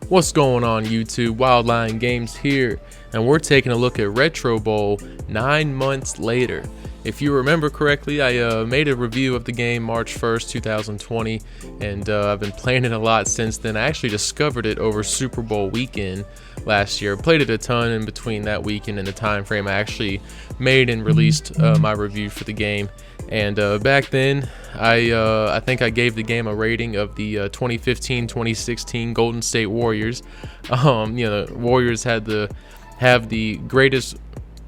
What's going on YouTube? WildLion Games here, and we're taking a look at Retro Bowl 9 months later. If you remember correctly, I made a review of the game March 1st, 2020, and I've been playing it a lot since then. I actually discovered it over Super Bowl weekend last year. Played it a ton in between that weekend and the time frame I actually made and released my review for the game. And back then, I think I gave the game a rating of the 2015-2016 Golden State Warriors. The Warriors have the greatest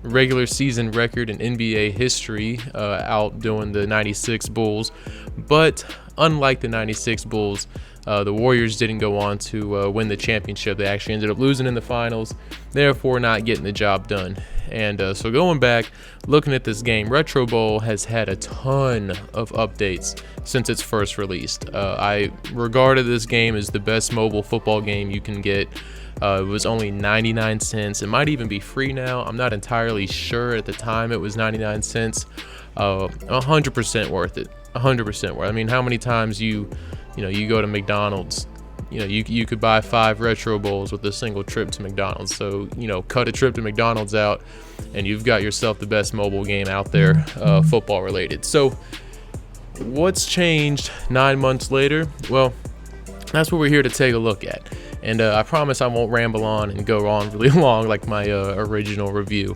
regular season record in NBA history, outdoing the 96 Bulls. But unlike the 96 Bulls, the Warriors didn't go on to win the championship. They actually ended up losing in the finals, therefore not getting the job done. And so going back, looking at this game, Retro Bowl has had a ton of updates since its first released. I regarded this game as the best mobile football game you can get. It was only 99 cents. It might even be free now. I'm not entirely sure. At the time it was 99 cents. 100% worth it. 100% worth it. I mean, how many times you go to McDonald's, you could buy 5 Retro Bowls with a single trip to McDonald's. So, cut a trip to McDonald's out and you've got yourself the best mobile game out there, football related. So what's changed 9 months later? Well, that's what we're here to take a look at. And I promise I won't ramble on and go on really long like my original review.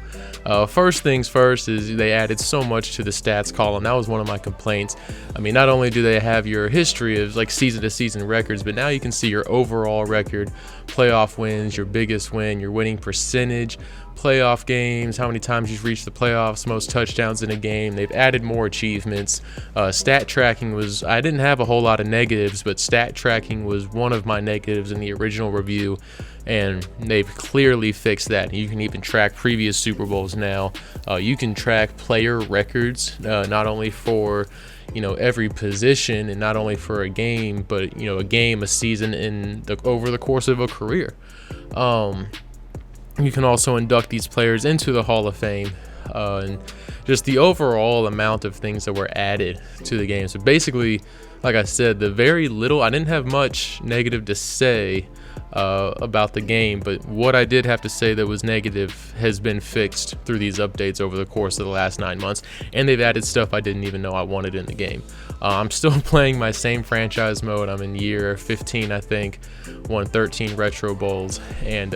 First things first is they added so much to the stats column. That was one of my complaints. I mean, not only do they have your history of like season to season records, but now you can see your overall record, playoff wins, your biggest win, your winning percentage, playoff games, how many times you've reached the playoffs, most touchdowns in a game. They've added more achievements. Stat tracking I didn't have a whole lot of negatives, but stat tracking was one of my negatives in the original review, and they've clearly fixed that. You can even track previous Super Bowls now. You can track player records, not only for every position and not only for a game, but a game, a season, over the course of a career. You can also induct these players into the Hall of Fame, and just the overall amount of things that were added to the game. So basically, like I said, I didn't have much negative to say about the game, but what I did have to say that was negative has been fixed through these updates over the course of the last 9 months, and they've added stuff I didn't even know I wanted in the game. I'm still playing my same franchise mode. I'm in year 15, I think, won 13 Retro Bowls, and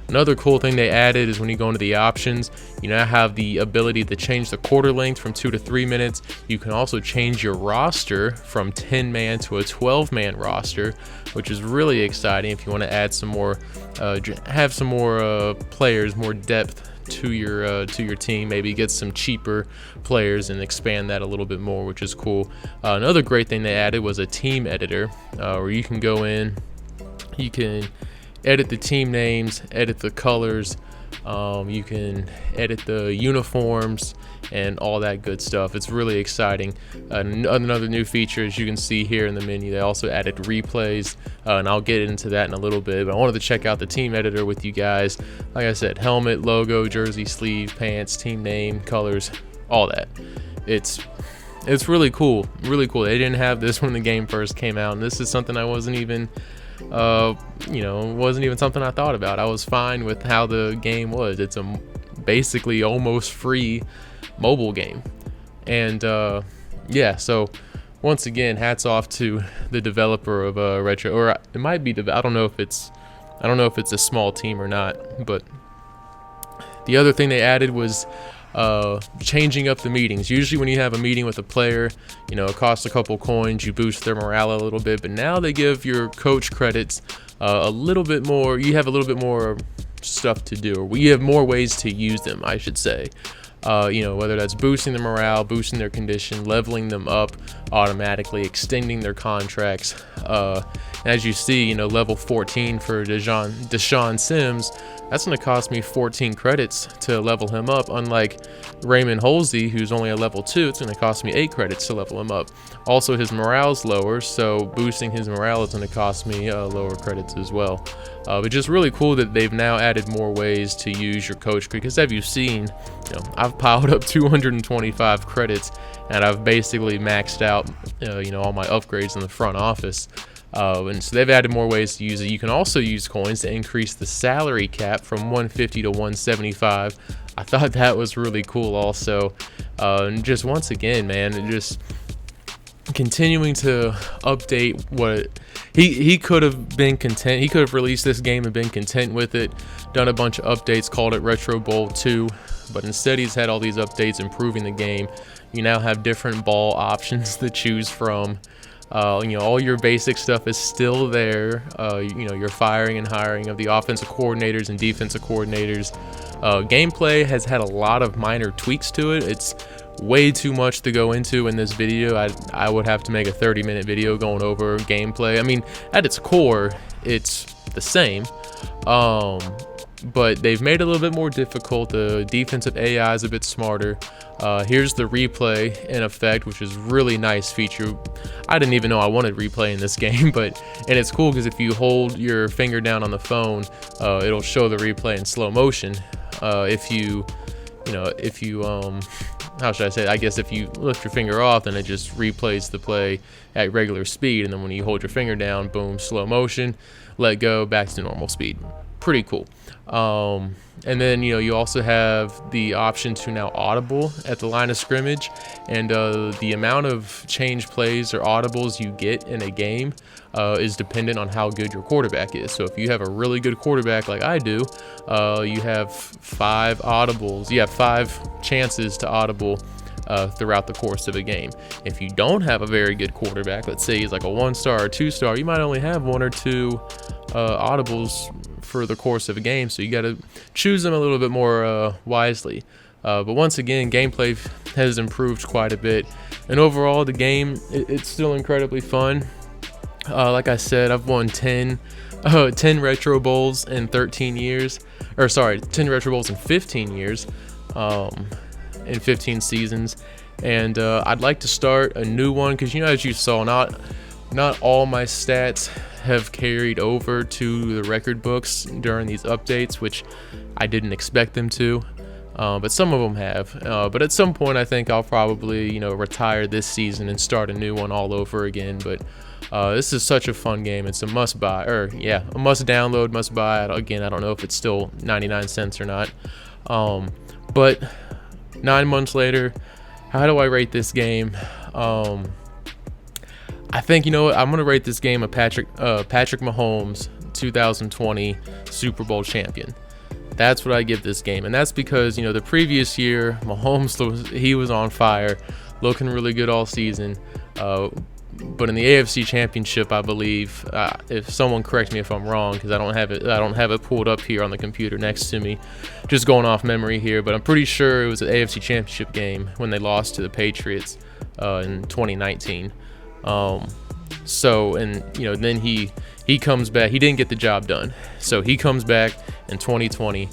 another cool thing they added is when you go into the options, you now have the ability to change the quarter length from 2 to 3 minutes. You can also change your roster from 10-man to a 12-man roster, which is really exciting if you want to add some more, have some more players, more depth to your team. Maybe get some cheaper players and expand that a little bit more, which is cool. Another great thing they added was a team editor, where you can go in, you can edit the team names, edit the colors, you can edit the uniforms and all that good stuff. It's really exciting. Another new feature, as you can see here in the menu, they also added replays, and I'll get into that in a little bit, but I wanted to check out the team editor with you guys. Like I said, helmet, logo, jersey, sleeve, pants, team name, colors, all that. It's really cool. Really cool. They didn't have this when the game first came out, and this is something I wasn't even something I thought about. I was fine with how the game was. It's a basically almost free mobile game, and yeah. So once again, hats off to the developer of Retro, or it might be. I don't know if it's a small team or not. But the other thing they added was changing up the meetings. Usually when you have a meeting with a player, it costs a couple coins, you boost their morale a little bit, but now they give your coach credits a little bit more. You have a little bit more stuff to do, or you have more ways to use them, I should say. Whether that's boosting their morale, boosting their condition, leveling them up automatically, extending their contracts. As you see, level 14 for Deshaun Sims, that's going to cost me 14 credits to level him up. Unlike Raymond Holsey, who's only a level 2, it's going to cost me 8 credits to level him up. Also, his morale's lower, so boosting his morale is going to cost me lower credits as well. But just really cool that they've now added more ways to use your coach, because as you've seen, I've piled up 225 credits, and I've basically maxed out, all my upgrades in the front office. And so they've added more ways to use it. You can also use coins to increase the salary cap from 150 to 175. I thought that was really cool also. And just once again, man, just continuing to update what he could have been content. He could have released this game and been content with it, done a bunch of updates, called it Retro Bowl 2, but instead he's had all these updates improving the game. You now have different ball options to choose from. All your basic stuff is still there. Your firing and hiring of the offensive coordinators and defensive coordinators. Gameplay has had a lot of minor tweaks to it. It's way too much to go into in this video. I would have to make a 30-minute video going over gameplay. I mean, at its core, it's the same. But they've made it a little bit more difficult. The defensive AI is a bit smarter. Here's the replay in effect, which is really nice feature. I didn't even know I wanted replay in this game, and it's cool because if you hold your finger down on the phone, it'll show the replay in slow motion. If you how should I say it? I guess if you lift your finger off, then it just replays the play at regular speed, and then when you hold your finger down, boom, slow motion, let go, back to normal speed. Pretty cool. And then you also have the option to now audible at the line of scrimmage, and the amount of change plays or audibles you get in a game is dependent on how good your quarterback is. So if you have a really good quarterback like I do, you have 5 audibles. You have 5 chances to audible throughout the course of a game. If you don't have a very good quarterback, let's say he's like a 1-star or 2-star, you might only have 1 or 2 audibles for the course of a game, so you got to choose them a little bit more wisely. But once again, gameplay has improved quite a bit, and overall the game, it's still incredibly fun. Like I said, I've won 10 Retro Bowls in 13 years, or sorry, 10 Retro Bowls in 15 years, in 15 seasons, and I'd like to start a new one because as you saw, not all my stats have carried over to the record books during these updates, which I didn't expect them to, but some of them have. But at some point, I think I'll probably retire this season and start a new one all over again. But this is such a fun game. It's a must buy, a must download, must buy. Again, I don't know if it's still 99 cents or not. But 9 months later, how do I rate this game? I think, I'm going to rate this game a Patrick Mahomes 2020 Super Bowl champion. That's what I give this game. And that's because, the previous year, Mahomes, he was on fire, looking really good all season. But in the AFC Championship, I believe, if someone correct me if I'm wrong, because I don't have it pulled up here on the computer next to me, just going off memory here, but I'm pretty sure it was an AFC Championship game when they lost to the Patriots in 2019. Then he comes back. He didn't get the job done, so he comes back in 2020,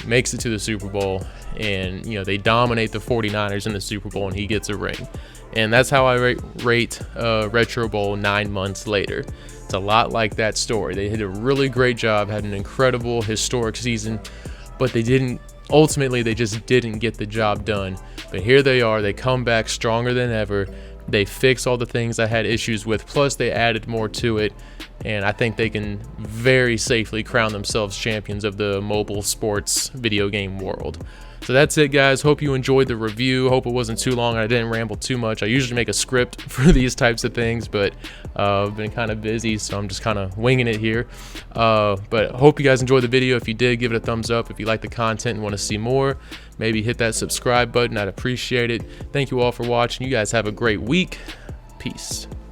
makes it to the Super Bowl, and they dominate the 49ers in the Super Bowl, and he gets a ring. And that's how I rate Retro Bowl 9 months later. It's a lot like that story. They did a really great job, had an incredible historic season, but they just didn't get the job done. But here they are. They come back stronger than ever. They fix all the things I had issues with, plus they added more to it, and I think they can very safely crown themselves champions of the mobile sports video game world. So that's it, guys. Hope you enjoyed the review. Hope it wasn't too long and I didn't ramble too much. I usually make a script for these types of things, but I've been kind of busy, so I'm just kind of winging it here. But hope you guys enjoyed the video. If you did, give it a thumbs up. If you like the content and want to see more, maybe hit that subscribe button. I'd appreciate it. Thank you all for watching. You guys have a great week. Peace.